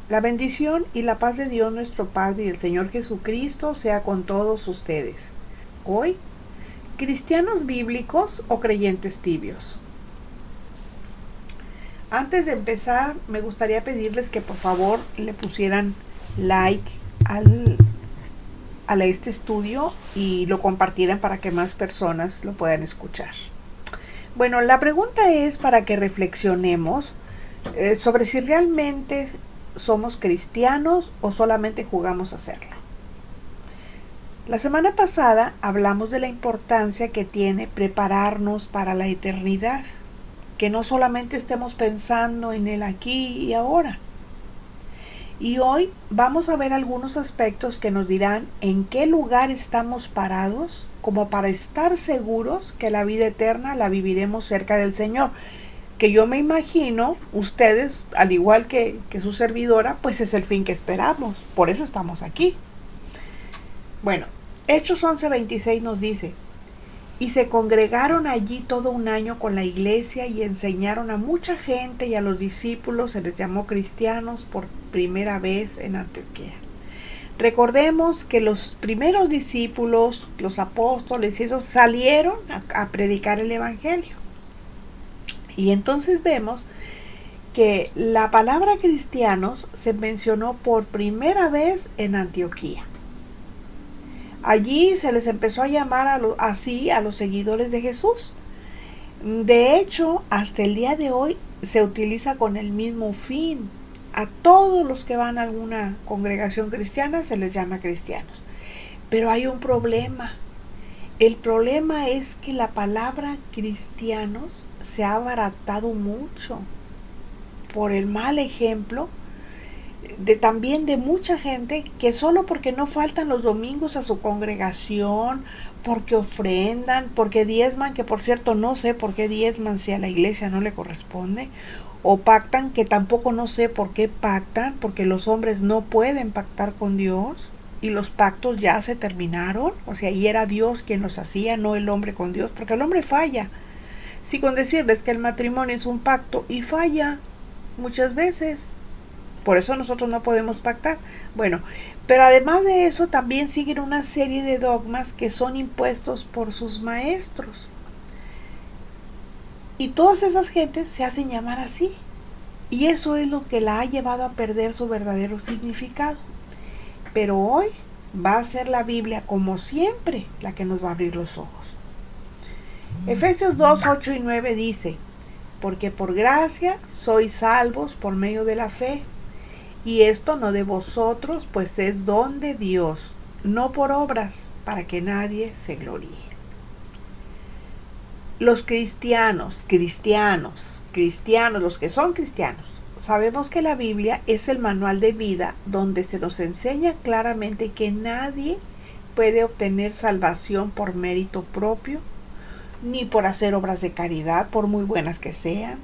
La bendición y la paz de Dios nuestro Padre y del Señor Jesucristo sea con todos ustedes. Hoy, ¿cristianos bíblicos o creyentes tibios? Antes de empezar, me gustaría pedirles que por favor le pusieran like a este estudio y lo compartieran para que más personas lo puedan escuchar. Bueno, la pregunta es para que reflexionemos sobre si realmente somos cristianos o solamente jugamos a serlo. La semana pasada hablamos de la importancia que tiene prepararnos para la eternidad, que no solamente estemos pensando en el aquí y ahora. Y hoy vamos a ver algunos aspectos que nos dirán en qué lugar estamos parados como para estar seguros que la vida eterna la viviremos cerca del Señor. Que yo me imagino, ustedes, al igual que su servidora, pues es el fin que esperamos. Por eso estamos aquí. Bueno, Hechos 11:26 nos dice: y se congregaron allí todo un año con la iglesia y enseñaron a mucha gente, y a los discípulos se les llamó cristianos por primera vez en Antioquía. Recordemos que los primeros discípulos, los apóstoles, esos salieron a predicar el evangelio. Y entonces vemos que la palabra cristianos se mencionó por primera vez en Antioquía. Allí se les empezó a llamar así a los seguidores de Jesús. De hecho, hasta el día de hoy se utiliza con el mismo fin. A todos los que van a alguna congregación cristiana se les llama cristianos. Pero hay un problema. El problema es que la palabra cristianos se ha abaratado mucho por el mal ejemplo también de mucha gente que solo porque no faltan los domingos a su congregación, porque ofrendan, porque diezman, que por cierto no sé por qué diezman si a la iglesia no le corresponde, o pactan, que tampoco no sé por qué pactan, porque los hombres no pueden pactar con Dios y los pactos ya se terminaron, o sea, y era Dios quien los hacía, no el hombre con Dios, porque el hombre falla. Sí, con decirles que el matrimonio es un pacto y falla muchas veces. Por eso nosotros no podemos pactar. Bueno, pero además de eso también siguen una serie de dogmas que son impuestos por sus maestros. Y todas esas gentes se hacen llamar así. Y eso es lo que la ha llevado a perder su verdadero significado. Pero hoy va a ser la Biblia, como siempre, la que nos va a abrir los ojos. Efesios 2, 8 y 9 dice: porque por gracia sois salvos por medio de la fe. Y esto no de vosotros, pues es don de Dios, no por obras, para que nadie se gloríe. Los cristianos, los que son cristianos, sabemos que la Biblia es el manual de vida donde se nos enseña claramente que nadie puede obtener salvación por mérito propio, ni por hacer obras de caridad, por muy buenas que sean.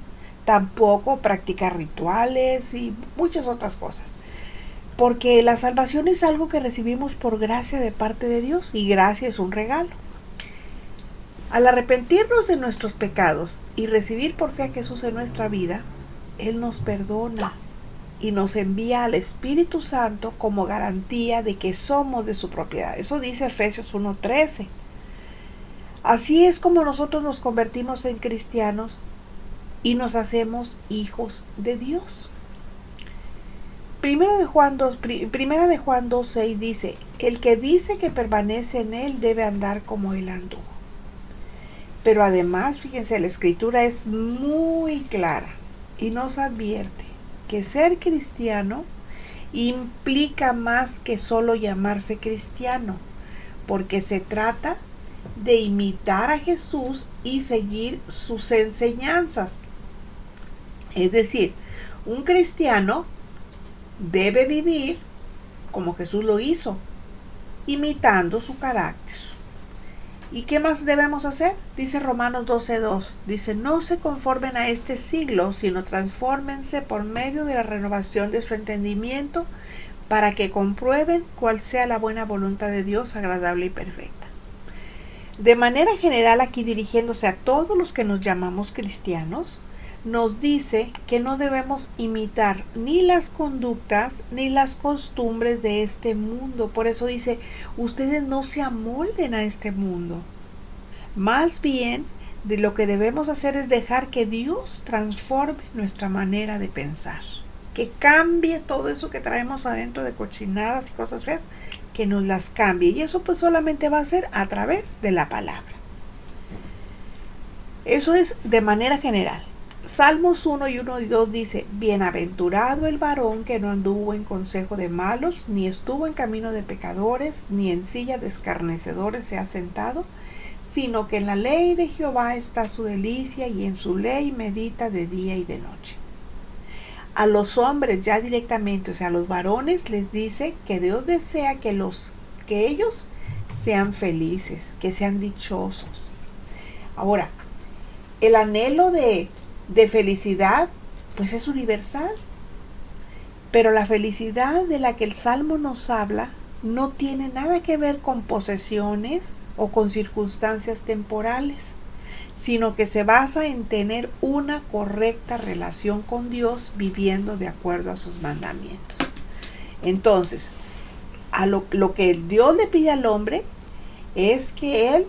Tampoco practicar rituales y muchas otras cosas. Porque la salvación es algo que recibimos por gracia de parte de Dios, y gracia es un regalo. Al arrepentirnos de nuestros pecados y recibir por fe a Jesús en nuestra vida, Él nos perdona y nos envía al Espíritu Santo como garantía de que somos de su propiedad. Eso dice Efesios 1:13. Así es como nosotros nos convertimos en cristianos y nos hacemos hijos de Dios. Primera de Juan 2:6 dice: el que dice que permanece en Él debe andar como Él anduvo. Pero además, fíjense, la Escritura es muy clara y nos advierte que ser cristiano implica más que solo llamarse cristiano, porque se trata de imitar a Jesús y seguir sus enseñanzas. Es decir, un cristiano debe vivir como Jesús lo hizo, imitando su carácter. ¿Y qué más debemos hacer? Dice Romanos 12:2. Dice: no se conformen a este siglo, sino transfórmense por medio de la renovación de su entendimiento, para que comprueben cuál sea la buena voluntad de Dios, agradable y perfecta. De manera general, aquí dirigiéndose a todos los que nos llamamos cristianos, nos dice que no debemos imitar ni las conductas ni las costumbres de este mundo. Por eso dice, ustedes no se amolden a este mundo. Más bien, de lo que debemos hacer es dejar que Dios transforme nuestra manera de pensar. Que cambie todo eso que traemos adentro de cochinadas y cosas feas, que nos las cambie. Y eso pues solamente va a ser a través de la palabra. Eso es de manera general. Salmos 1 y 1 y 2 dice, bienaventurado el varón que no anduvo en consejo de malos, ni estuvo en camino de pecadores, ni en silla de escarnecedores se ha sentado, sino que en la ley de Jehová está su delicia y en su ley medita de día y de noche. A los hombres ya directamente, o sea, a los varones les dice que Dios desea que ellos sean felices, que sean dichosos. Ahora, el anhelo de felicidad, pues es universal. Pero la felicidad de la que el Salmo nos habla no tiene nada que ver con posesiones o con circunstancias temporales, sino que se basa en tener una correcta relación con Dios viviendo de acuerdo a sus mandamientos. Entonces, lo que Dios le pide al hombre es que él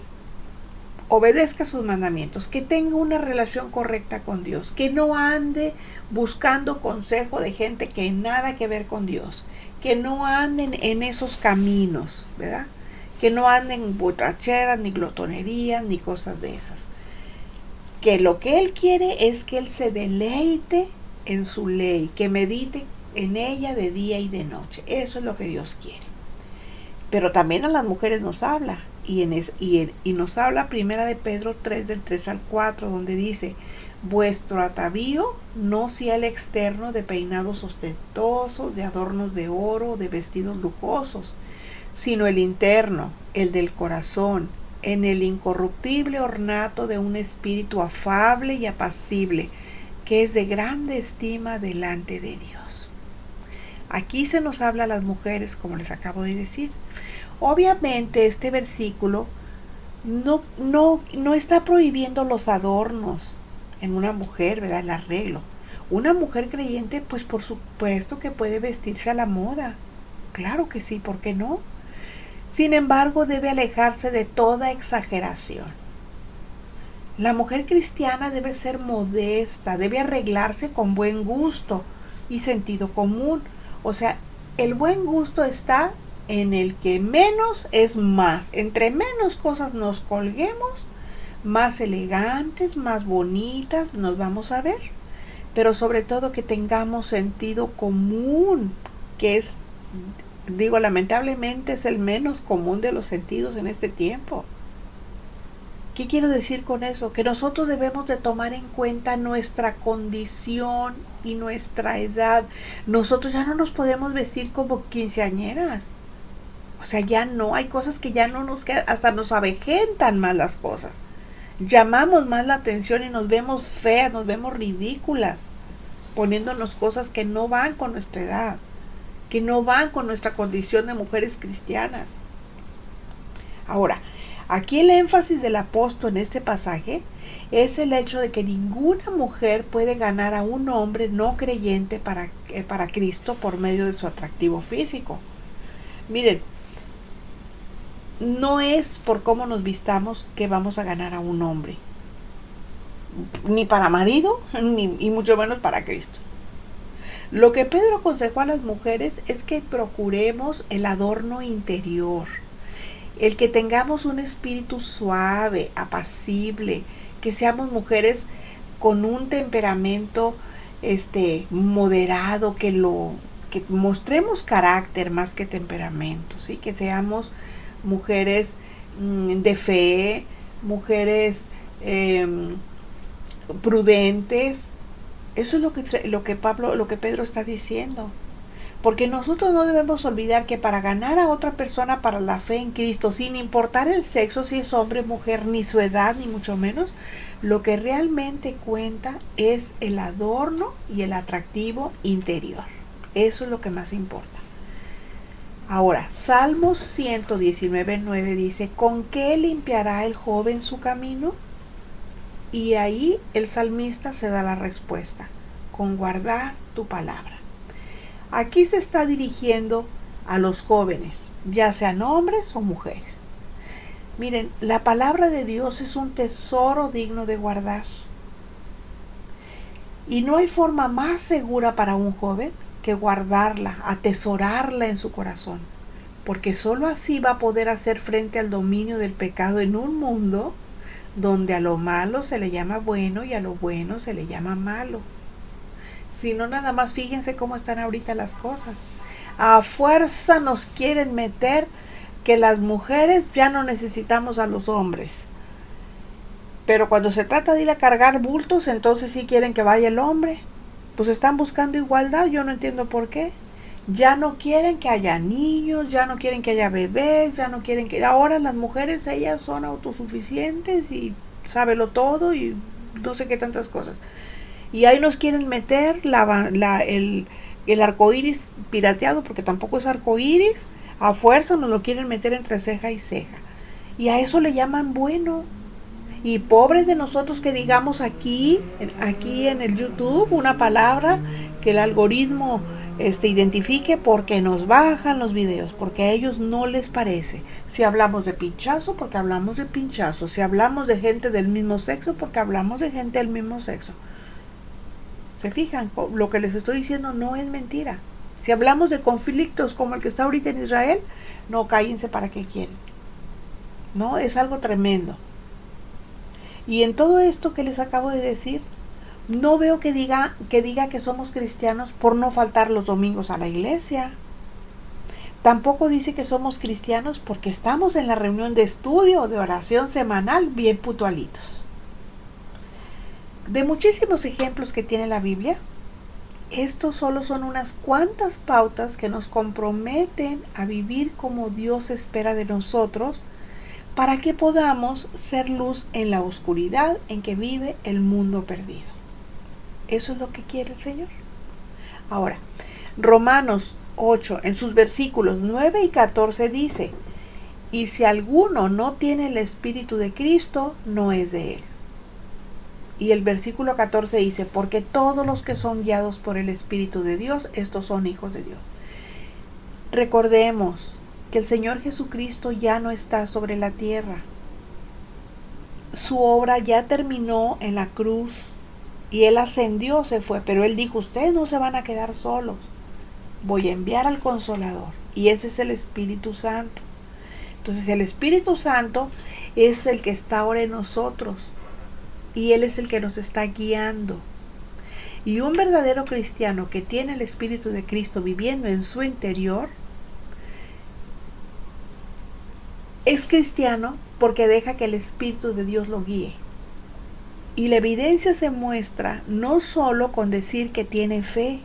obedezca sus mandamientos, que tenga una relación correcta con Dios, que no ande buscando consejo de gente que nada que ver con Dios, que no anden en esos caminos, ¿verdad? Que no anden en borracheras, ni glotonerías, ni cosas de esas. Que lo que Él quiere es que Él se deleite en su ley, que medite en ella de día y de noche. Eso es lo que Dios quiere. Pero también a las mujeres nos habla. Y nos habla primera de Pedro 3, del 3 al 4, donde dice, vuestro atavío no sea el externo de peinados ostentosos, de adornos de oro, de vestidos lujosos, sino el interno, el del corazón, en el incorruptible ornato de un espíritu afable y apacible, que es de grande estima delante de Dios. Aquí se nos habla a las mujeres, como les acabo de decir. Obviamente este versículo no está prohibiendo los adornos en una mujer, ¿verdad? El arreglo. Una mujer creyente, pues por supuesto que puede vestirse a la moda. Claro que sí, ¿por qué no? Sin embargo, debe alejarse de toda exageración. La mujer cristiana debe ser modesta, debe arreglarse con buen gusto y sentido común. O sea, el buen gusto está en el que menos es más. Entre menos cosas nos colguemos, más elegantes, más bonitas nos vamos a ver. Pero sobre todo que tengamos sentido común, que es, lamentablemente es el menos común de los sentidos en este tiempo. ¿Qué quiero decir con eso? Que nosotros debemos de tomar en cuenta nuestra condición y nuestra edad. Nosotros ya no nos podemos vestir como quinceañeras. O sea, ya no, hay cosas que ya no nos quedan, hasta nos avejentan más las cosas. Llamamos más la atención y nos vemos feas, nos vemos ridículas, poniéndonos cosas que no van con nuestra edad, que no van con nuestra condición de mujeres cristianas. Ahora, aquí el énfasis del apóstol en este pasaje es el hecho de que ninguna mujer puede ganar a un hombre no creyente para Cristo por medio de su atractivo físico. Miren, no es por cómo nos vistamos que vamos a ganar a un hombre, ni para marido, y mucho menos para Cristo. Lo que Pedro aconsejó a las mujeres es que procuremos el adorno interior, el que tengamos un espíritu suave, apacible, que seamos mujeres con un temperamento moderado, que mostremos carácter más que temperamento, ¿sí? Que seamos mujeres de fe, mujeres prudentes. Eso es lo que Pedro está diciendo. Porque nosotros no debemos olvidar que para ganar a otra persona para la fe en Cristo, sin importar el sexo, si es hombre, mujer, ni su edad, ni mucho menos, lo que realmente cuenta es el adorno y el atractivo interior. Eso es lo que más importa. Ahora, Salmos 119:9 dice, ¿con qué limpiará el joven su camino? Y ahí el salmista se da la respuesta, con guardar tu palabra. Aquí se está dirigiendo a los jóvenes, ya sean hombres o mujeres. Miren, la palabra de Dios es un tesoro digno de guardar. Y no hay forma más segura para un joven que guardarla, atesorarla en su corazón, porque sólo así va a poder hacer frente al dominio del pecado en un mundo donde a lo malo se le llama bueno y a lo bueno se le llama malo. Si no, nada más fíjense cómo están ahorita las cosas. A fuerza nos quieren meter que las mujeres ya no necesitamos a los hombres. Pero cuando se trata de ir a cargar bultos, entonces sí quieren que vaya el hombre. Pues están buscando igualdad, yo no entiendo por qué. Ya no quieren que haya niños, ya no quieren que haya bebés, ya no quieren que... Ahora las mujeres, ellas son autosuficientes y sábelo todo y no sé qué tantas cosas. Y ahí nos quieren meter el arco iris pirateado, porque tampoco es arco iris. A fuerza nos lo quieren meter entre ceja y ceja. Y a eso le llaman bueno. Y pobres de nosotros que digamos aquí en el YouTube una palabra que el algoritmo identifique, porque nos bajan los videos, porque a ellos no les parece. Si hablamos de pinchazo, porque hablamos de pinchazo. Si hablamos de gente del mismo sexo, porque hablamos de gente del mismo sexo. ¿Se fijan? Lo que les estoy diciendo no es mentira. Si hablamos de conflictos como el que está ahorita en Israel, no, cállense para qué quieren. No, es algo tremendo. Y en todo esto que les acabo de decir, no veo que diga que somos cristianos por no faltar los domingos a la iglesia. Tampoco dice que somos cristianos porque estamos en la reunión de estudio, de oración semanal, bien puntualitos. De muchísimos ejemplos que tiene la Biblia, estos solo son unas cuantas pautas que nos comprometen a vivir como Dios espera de nosotros, para que podamos ser luz en la oscuridad en que vive el mundo perdido. Eso es lo que quiere el Señor. Ahora, Romanos 8, en sus versículos 9 y 14 dice: y si alguno no tiene el Espíritu de Cristo, no es de él. Y el versículo 14 dice: porque todos los que son guiados por el Espíritu de Dios, estos son hijos de Dios. Recordemos que el Señor Jesucristo ya no está sobre la tierra. Su obra ya terminó en la cruz y Él ascendió, se fue, pero Él dijo: ustedes no se van a quedar solos, voy a enviar al Consolador, y ese es el Espíritu Santo. Entonces el Espíritu Santo es el que está ahora en nosotros y Él es el que nos está guiando. Y un verdadero cristiano que tiene el Espíritu de Cristo viviendo en su interior es cristiano porque deja que el Espíritu de Dios lo guíe. Y la evidencia se muestra no solo con decir que tiene fe,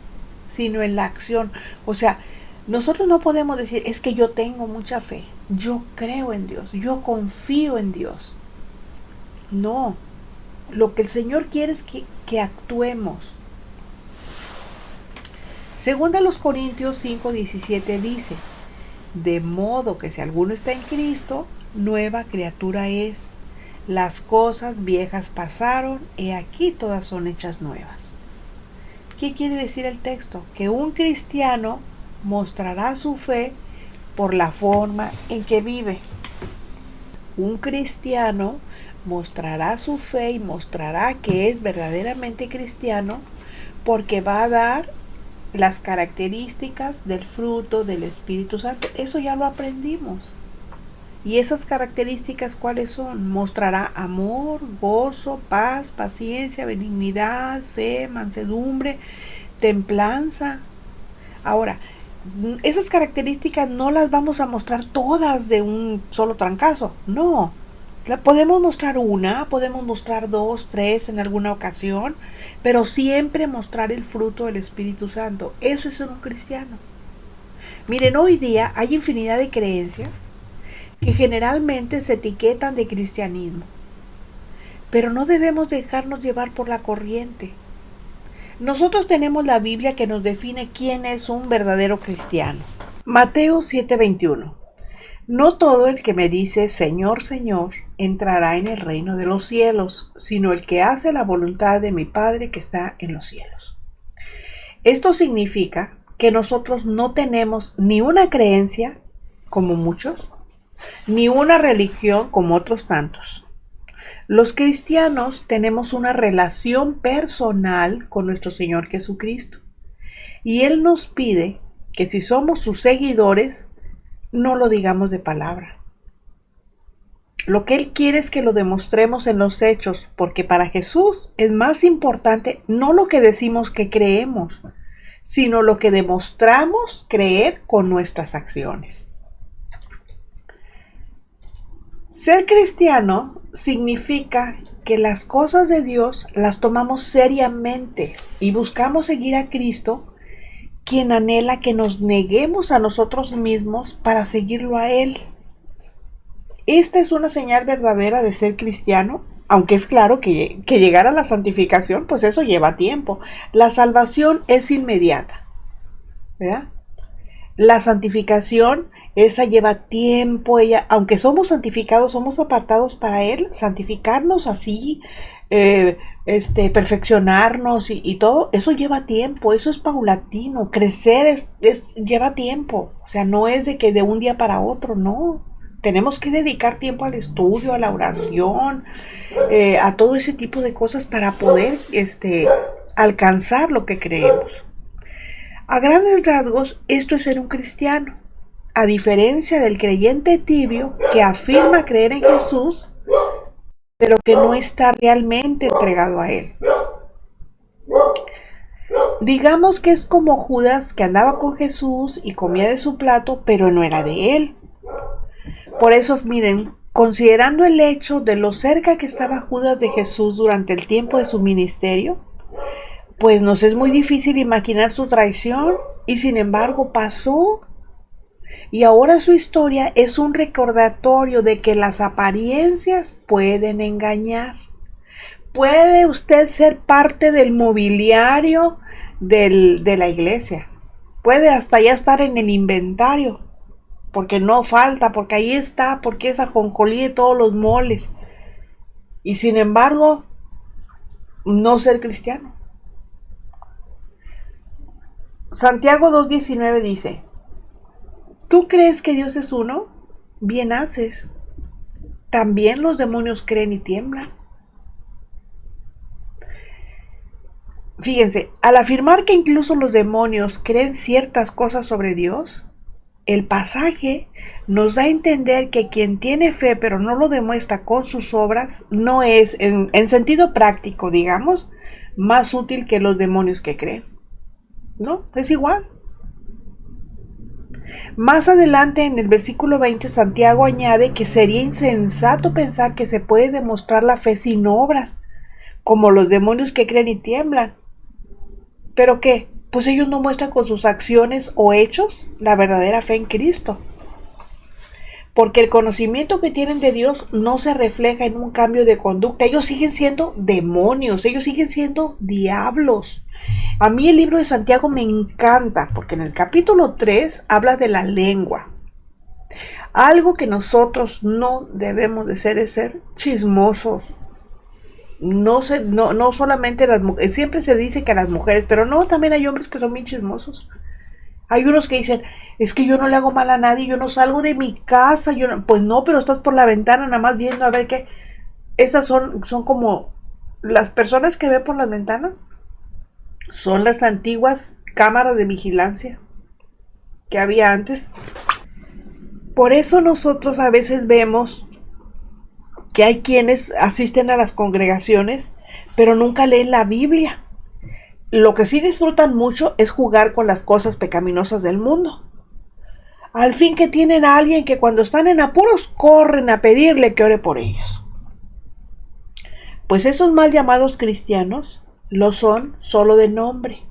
sino en la acción. O sea, nosotros no podemos decir: es que yo tengo mucha fe, yo creo en Dios, yo confío en Dios. No, lo que el Señor quiere es que actuemos. Según los Corintios 5:17 dice: de modo que si alguno está en Cristo, nueva criatura es. Las cosas viejas pasaron, he aquí todas son hechas nuevas. ¿Qué quiere decir el texto? Que un cristiano mostrará su fe por la forma en que vive. Un cristiano mostrará su fe y mostrará que es verdaderamente cristiano porque va a dar las características del fruto del Espíritu Santo. Eso ya lo aprendimos. ¿Y esas características cuáles son? Mostrará amor, gozo, paz, paciencia, benignidad, fe, mansedumbre, templanza. Ahora, esas características no las vamos a mostrar todas de un solo trancazo. No. Podemos mostrar una, podemos mostrar 2, 3 en alguna ocasión, pero siempre mostrar el fruto del Espíritu Santo. Eso es ser un cristiano. Miren, hoy día hay infinidad de creencias que generalmente se etiquetan de cristianismo, pero no debemos dejarnos llevar por la corriente. Nosotros tenemos la Biblia que nos define quién es un verdadero cristiano. Mateo 7:21. No todo el que me dice Señor, Señor, entrará en el reino de los cielos, sino el que hace la voluntad de mi Padre que está en los cielos. Esto significa que nosotros no tenemos ni una creencia, como muchos, ni una religión como otros tantos. Los cristianos tenemos una relación personal con nuestro Señor Jesucristo. Y Él nos pide que si somos sus seguidores, no lo digamos de palabra. Lo que Él quiere es que lo demostremos en los hechos, porque para Jesús es más importante no lo que decimos que creemos, sino lo que demostramos creer con nuestras acciones. Ser cristiano significa que las cosas de Dios las tomamos seriamente y buscamos seguir a Cristo, quien anhela que nos neguemos a nosotros mismos para seguirlo a Él. Esta es una señal verdadera de ser cristiano, aunque es claro que llegar a la santificación, pues eso lleva tiempo. La salvación es inmediata, ¿verdad? La santificación, esa lleva tiempo, aunque somos santificados, somos apartados para Él, santificarnos así, perfeccionarnos y todo, eso lleva tiempo, eso es paulatino, crecer lleva tiempo, o sea, no es de que de un día para otro, no. Tenemos que dedicar tiempo al estudio, a la oración, a todo ese tipo de cosas para poder alcanzar lo que creemos. A grandes rasgos, esto es ser un cristiano. A diferencia del creyente tibio que afirma creer en Jesús, pero que no está realmente entregado a Él. Digamos que es como Judas, que andaba con Jesús y comía de su plato, pero no era de Él. Por eso, miren, considerando el hecho de lo cerca que estaba Judas de Jesús durante el tiempo de su ministerio, pues nos es muy difícil imaginar su traición, y sin embargo pasó. Y ahora su historia es un recordatorio de que las apariencias pueden engañar. Puede usted ser parte del mobiliario de la iglesia. Puede hasta ya estar en el inventario, porque no falta, porque ahí está, porque es ajonjolí de todos los moles. Y sin embargo, no ser cristiano. Santiago 2:19 dice: ¿tú crees que Dios es uno? Bien haces. También los demonios creen y tiemblan. Fíjense, al afirmar que incluso los demonios creen ciertas cosas sobre Dios, el pasaje nos da a entender que quien tiene fe pero no lo demuestra con sus obras no es, en sentido práctico, digamos, más útil que los demonios que creen. No, es igual. Más adelante en el versículo 20, Santiago añade que sería insensato pensar que se puede demostrar la fe sin obras, como los demonios que creen y tiemblan. ¿Pero qué? Pues ellos no muestran con sus acciones o hechos la verdadera fe en Cristo. Porque el conocimiento que tienen de Dios no se refleja en un cambio de conducta. Ellos siguen siendo demonios, ellos siguen siendo diablos. A mí el libro de Santiago me encanta porque en el capítulo 3 habla de la lengua. Algo que nosotros no debemos de ser es ser chismosos. No solamente las mujeres, siempre se dice que a las mujeres, pero no, también hay hombres que son bien chismosos. Hay unos que dicen, es que yo no le hago mal a nadie, yo no salgo de mi casa, pues no, pero estás por la ventana nada más viendo a ver qué. Esas son como las personas que ven por las ventanas, son las antiguas cámaras de vigilancia que había antes. Por eso nosotros a veces vemos que hay quienes asisten a las congregaciones, pero nunca leen la Biblia. Lo que sí disfrutan mucho es jugar con las cosas pecaminosas del mundo. Al fin que tienen a alguien que cuando están en apuros corren a pedirle que ore por ellos. Pues esos mal llamados cristianos lo son solo de nombre,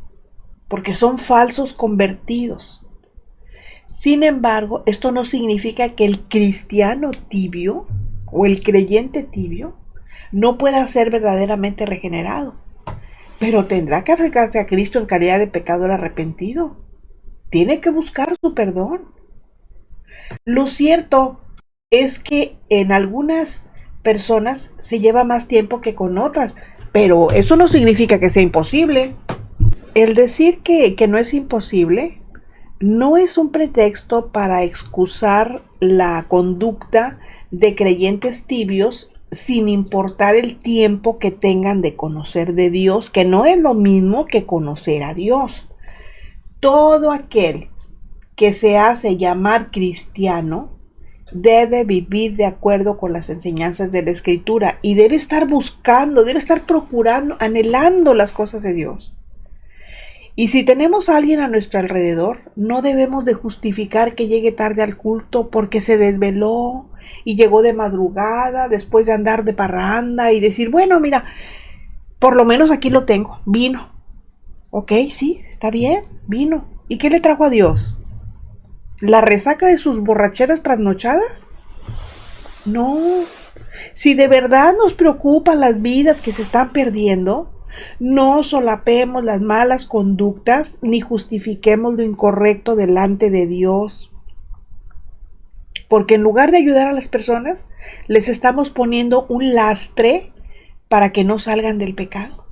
porque son falsos convertidos. Sin embargo, esto no significa que el cristiano tibio o el creyente tibio no pueda ser verdaderamente regenerado, pero tendrá que acercarse a Cristo en calidad de pecador arrepentido. Tiene que buscar su perdón. Lo cierto es que en algunas personas se lleva más tiempo que con otras, pero eso no significa que sea imposible. El decir que no es imposible no es un pretexto para excusar la conducta de creyentes tibios sin importar el tiempo que tengan de conocer de Dios, que no es lo mismo que conocer a Dios. Todo aquel que se hace llamar cristiano debe vivir de acuerdo con las enseñanzas de la Escritura y debe estar buscando, debe estar procurando, anhelando las cosas de Dios. Y si tenemos a alguien a nuestro alrededor, no debemos de justificar que llegue tarde al culto porque se desveló y llegó de madrugada después de andar de parranda y decir, bueno, mira, por lo menos aquí lo tengo, vino. Ok, sí, está bien, vino. ¿Y qué le trajo a Dios? ¿La resaca de sus borracheras trasnochadas? No. Si de verdad nos preocupan las vidas que se están perdiendo, no solapemos las malas conductas ni justifiquemos lo incorrecto delante de Dios. Porque en lugar de ayudar a las personas, les estamos poniendo un lastre para que no salgan del pecado.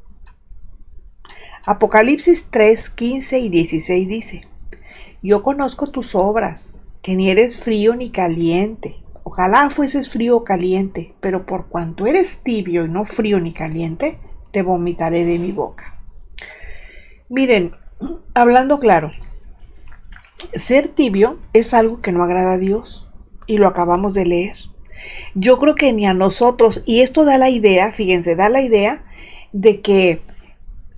Apocalipsis 3, 15 y 16 dice: yo conozco tus obras, que ni eres frío ni caliente. Ojalá fueses frío o caliente, pero por cuanto eres tibio y no frío ni caliente, te vomitaré de mi boca. Miren, hablando claro, ser tibio es algo que no agrada a Dios, y lo acabamos de leer. Yo creo que ni a nosotros, y esto da la idea, fíjense, da la idea de que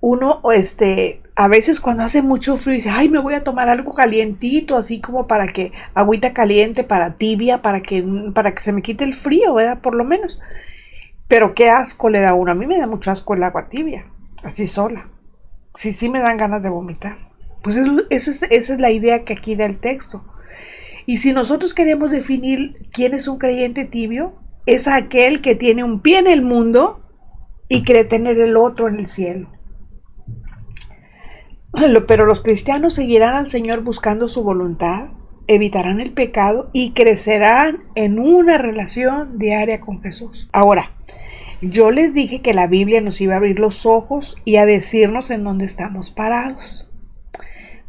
uno, a veces cuando hace mucho frío, dice, ay, me voy a tomar algo calientito, así como para que, agüita caliente, para tibia, para que se me quite el frío, ¿verdad? Por lo menos. Pero qué asco le da a uno. A mí me da mucho asco el agua tibia, así sola. Sí me dan ganas de vomitar. Pues esa es la idea que aquí da el texto. Y si nosotros queremos definir quién es un creyente tibio, es aquel que tiene un pie en el mundo y cree tener el otro en el cielo. Pero los cristianos seguirán al Señor buscando su voluntad, evitarán el pecado y crecerán en una relación diaria con Jesús. Ahora, yo les dije que la Biblia nos iba a abrir los ojos y a decirnos en dónde estamos parados.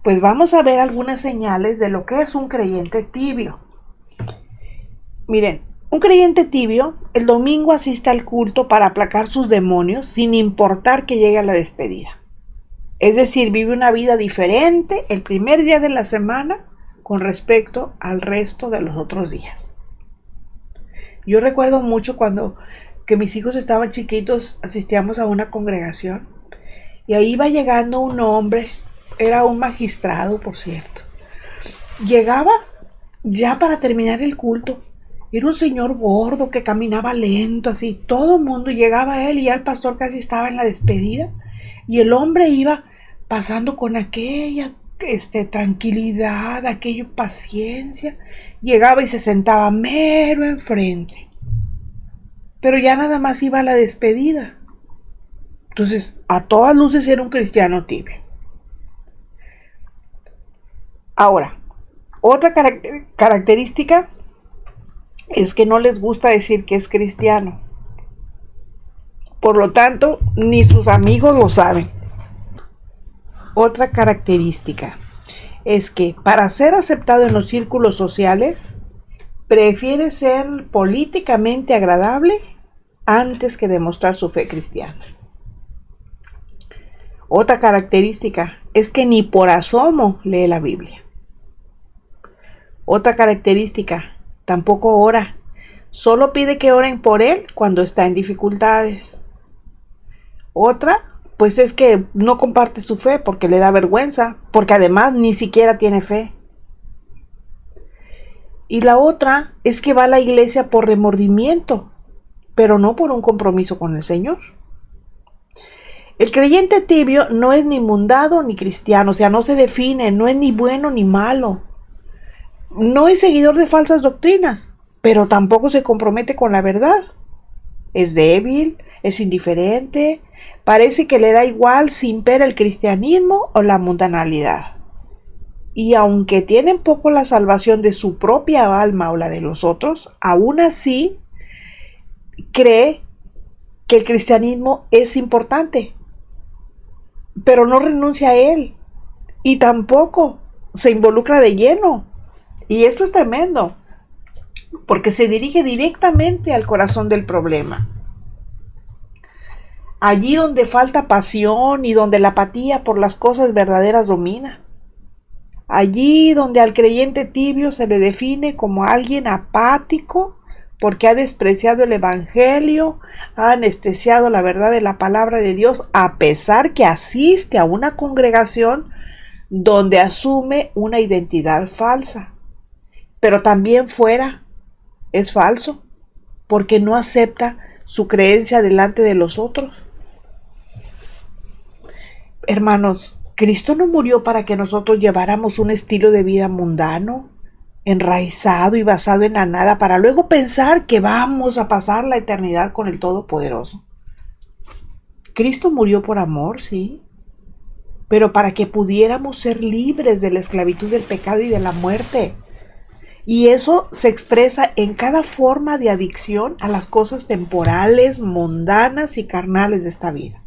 Pues vamos a ver algunas señales de lo que es un creyente tibio. Miren, un creyente tibio el domingo asiste al culto para aplacar sus demonios sin importar que llegue a la despedida. Es decir, vive una vida diferente el primer día de la semana con respecto al resto de los otros días. Yo recuerdo mucho cuando que mis hijos estaban chiquitos, asistíamos a una congregación y ahí iba llegando un hombre, era un magistrado, por cierto. Llegaba ya para terminar el culto. Era un señor gordo que caminaba lento, así. Todo el mundo llegaba a él y ya el pastor casi estaba en la despedida. Y el hombre iba pasando con aquella tranquilidad, aquella paciencia. Llegaba y se sentaba mero enfrente. Pero ya nada más iba a la despedida. Entonces, a todas luces era un cristiano tibio. Ahora, otra característica es que no les gusta decir que es cristiano. Por lo tanto, ni sus amigos lo saben. Otra característica es que para ser aceptado en los círculos sociales, prefiere ser políticamente agradable antes que demostrar su fe cristiana. Otra característica es que ni por asomo lee la Biblia. Otra característica, tampoco ora. Solo pide que oren por él cuando está en dificultades. Otra, pues es que no comparte su fe porque le da vergüenza, porque además ni siquiera tiene fe. Y la otra es que va a la iglesia por remordimiento, pero no por un compromiso con el Señor. El creyente tibio no es ni mundano ni cristiano, o sea, no se define, no es ni bueno ni malo. No es seguidor de falsas doctrinas, pero tampoco se compromete con la verdad. Es débil, es indiferente, parece que le da igual si impera el cristianismo o la mundanalidad. Y aunque tienen poco la salvación de su propia alma o la de los otros, aún así cree que el cristianismo es importante, pero no renuncia a él y tampoco se involucra de lleno. Y esto es tremendo, porque se dirige directamente al corazón del problema. Allí donde falta pasión y donde la apatía por las cosas verdaderas domina. Allí donde al creyente tibio se le define como alguien apático porque ha despreciado el evangelio, ha anestesiado la verdad de la palabra de Dios, a pesar que asiste a una congregación donde asume una identidad falsa. Pero también fuera es falso, porque no acepta su creencia delante de los otros. Hermanos, Cristo no murió para que nosotros lleváramos un estilo de vida mundano, enraizado y basado en la nada, para luego pensar que vamos a pasar la eternidad con el Todopoderoso. Cristo murió por amor, sí, pero para que pudiéramos ser libres de la esclavitud del pecado y de la muerte. Y eso se expresa en cada forma de adicción a las cosas temporales, mundanas y carnales de esta vida.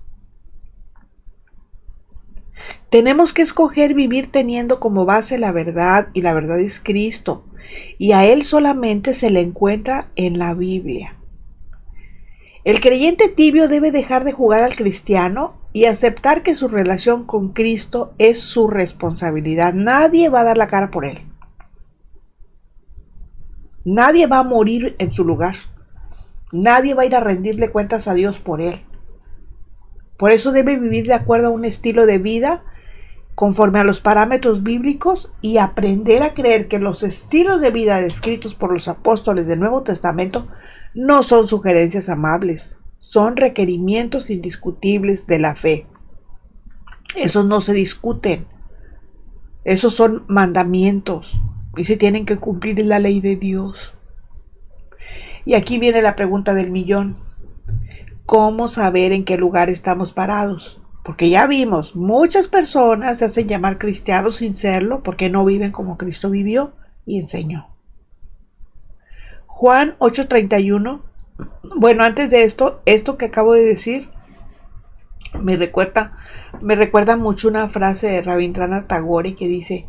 Tenemos que escoger vivir teniendo como base la verdad, y la verdad es Cristo, y a Él solamente se le encuentra en la Biblia. El creyente tibio debe dejar de jugar al cristiano y aceptar que su relación con Cristo es su responsabilidad. Nadie va a dar la cara por Él. Nadie va a morir en su lugar. Nadie va a ir a rendirle cuentas a Dios por Él. Por eso debe vivir de acuerdo a un estilo de vida conforme a los parámetros bíblicos y aprender a creer que los estilos de vida descritos por los apóstoles del Nuevo Testamento no son sugerencias amables, son requerimientos indiscutibles de la fe. Esos no se discuten, esos son mandamientos y se tienen que cumplir en la ley de Dios. Y aquí viene la pregunta del millón: ¿cómo saber en qué lugar estamos parados? Porque ya vimos, muchas personas se hacen llamar cristianos sin serlo porque no viven como Cristo vivió y enseñó. Juan 8:31. Bueno, antes de esto que acabo de decir me recuerda mucho una frase de Rabindranath Tagore que dice: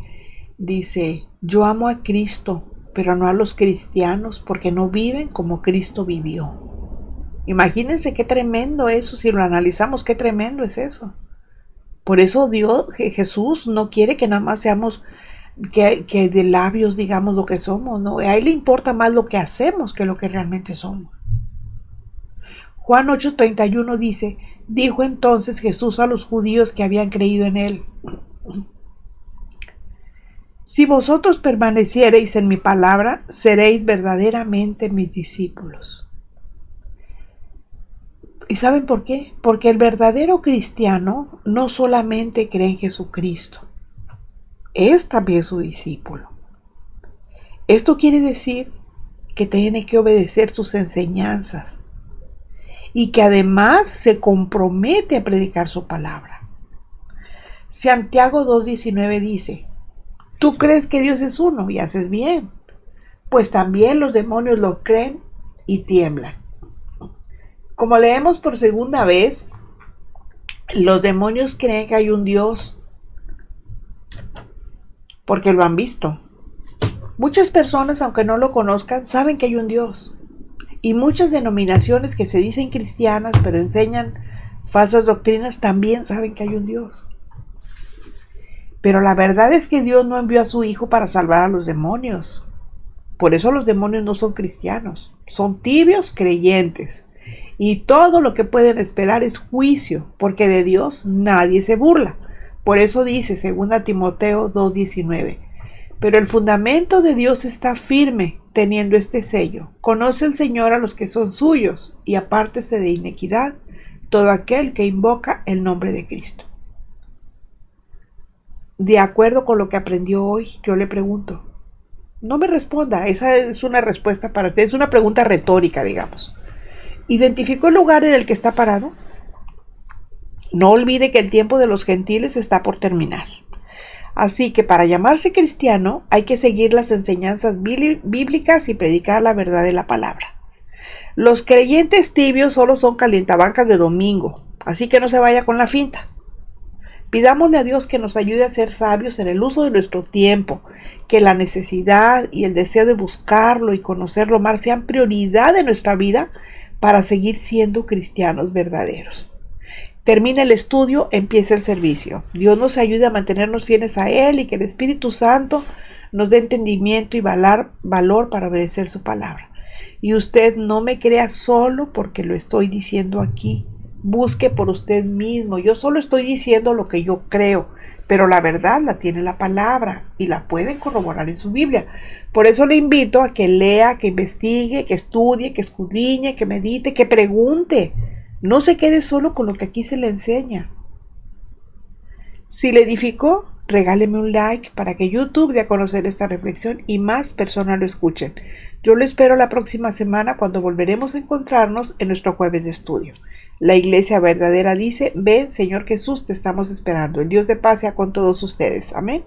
yo amo a Cristo, pero no a los cristianos porque no viven como Cristo vivió. Imagínense qué tremendo eso, si lo analizamos, qué tremendo es eso. Por eso Jesús no quiere que nada más seamos, que de labios digamos lo que somos, no. A Él le importa más lo que hacemos que lo que realmente somos. Juan 8:31 dice: dijo entonces Jesús a los judíos que habían creído en Él: si vosotros permaneciereis en mi palabra, seréis verdaderamente mis discípulos. ¿Y saben por qué? Porque el verdadero cristiano no solamente cree en Jesucristo, es también su discípulo. Esto quiere decir que tiene que obedecer sus enseñanzas y que además se compromete a predicar su palabra. Santiago 2:19 dice: tú crees que Dios es uno y haces bien, pues también los demonios lo creen y tiemblan. Como leemos por segunda vez, los demonios creen que hay un Dios porque lo han visto. Muchas personas, aunque no lo conozcan, saben que hay un Dios. Y muchas denominaciones que se dicen cristianas pero enseñan falsas doctrinas también saben que hay un Dios. Pero la verdad es que Dios no envió a su Hijo para salvar a los demonios. Por eso los demonios no son cristianos, son tibios creyentes. Y todo lo que pueden esperar es juicio, porque de Dios nadie se burla. Por eso dice 2 Timoteo 2:19: pero el fundamento de Dios está firme, teniendo este sello: conoce el Señor a los que son suyos, y apártese de iniquidad todo aquel que invoca el nombre de Cristo. De acuerdo con lo que aprendió hoy, yo le pregunto, no me responda, esa es una respuesta para usted, es una pregunta retórica, digamos. ¿Identificó el lugar en el que está parado? No olvide que el tiempo de los gentiles está por terminar. Así que para llamarse cristiano hay que seguir las enseñanzas bíblicas y predicar la verdad de la palabra. Los creyentes tibios solo son calientabancas de domingo, así que no se vaya con la finta. Pidámosle a Dios que nos ayude a ser sabios en el uso de nuestro tiempo, que la necesidad y el deseo de buscarlo y conocerlo más sean prioridad de nuestra vida para seguir siendo cristianos verdaderos. Termina el estudio, empieza el servicio. Dios nos ayude a mantenernos fieles a Él y que el Espíritu Santo nos dé entendimiento y valor para obedecer su palabra. Y usted no me crea solo porque lo estoy diciendo aquí. Busque por usted mismo. Yo solo estoy diciendo lo que yo creo, pero la verdad la tiene la palabra y la pueden corroborar en su Biblia. Por eso le invito a que lea, que investigue, que estudie, que escudriñe, que medite, que pregunte. No se quede solo con lo que aquí se le enseña. Si le edificó, regáleme un like para que YouTube dé a conocer esta reflexión y más personas lo escuchen. Yo lo espero la próxima semana cuando volveremos a encontrarnos en nuestro jueves de estudio. La Iglesia Verdadera dice: ven, Señor Jesús, te estamos esperando. El Dios de paz sea con todos ustedes. Amén.